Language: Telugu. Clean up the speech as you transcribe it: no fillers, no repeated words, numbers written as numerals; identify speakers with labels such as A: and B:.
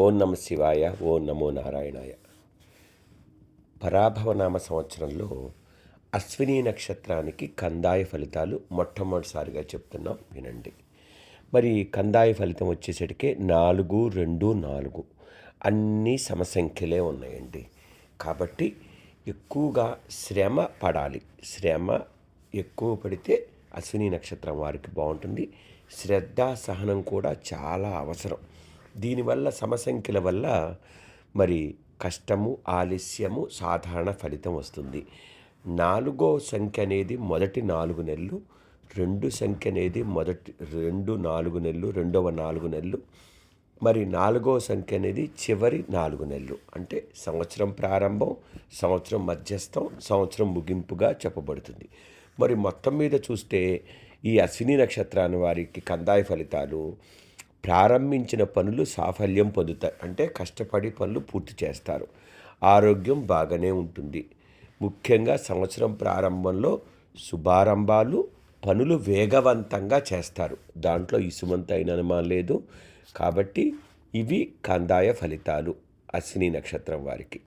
A: ఓం నమ శివాయ. ఓం నమో నారాయణాయ. పరాభవనామ సంవత్సరంలో అశ్విని నక్షత్రానికి కందాయ ఫలితాలు మొట్టమొదటిసారిగా చెప్తున్నాం, వినండి. మరి కందాయ ఫలితం వచ్చేసరికి 4, 2, 4 అన్నీ సమసంఖ్యలే ఉన్నాయండి. కాబట్టి ఎక్కువగా శ్రమ పడాలి. శ్రమ ఎక్కువ పడితే అశ్విని నక్షత్రం వారికి బాగుంటుంది. శ్రద్ధ, సహనం కూడా చాలా అవసరం. దీనివల్ల సమసంఖ్యల వల్ల మరి కష్టము, ఆలస్యము, సాధారణ ఫలితం వస్తుంది. 4వ సంఖ్య అనేది మొదటి 4 నెలలు, 2 సంఖ్య అనేది మొదటి 2, 4 నెలలు, రెండవ 4 నెలలు, మరి 4వ సంఖ్య అనేది చివరి 4 నెలలు. అంటే సంవత్సరం ప్రారంభం, సంవత్సరం మధ్యస్థం, సంవత్సరం ముగింపుగా చెప్పబడుతుంది. మరి మొత్తం మీద చూస్తే ఈ అశ్విని నక్షత్రాన్ని వారికి కందాయ ఫలితాలు: ప్రారంభించిన పనులు సాఫల్యం పొందుతాయి, అంటే కష్టపడి పనులు పూర్తి చేస్తారు. ఆరోగ్యం బాగానే ఉంటుంది. ముఖ్యంగా సంవత్సరం ప్రారంభంలో శుభారంభాలు, పనులు వేగవంతంగా చేస్తారు. దాంట్లో ఇసుమంత అయిన అనుమానం లేదు. కాబట్టి ఇవి కందాయ ఫలితాలు అశ్విని నక్షత్రం వారికి.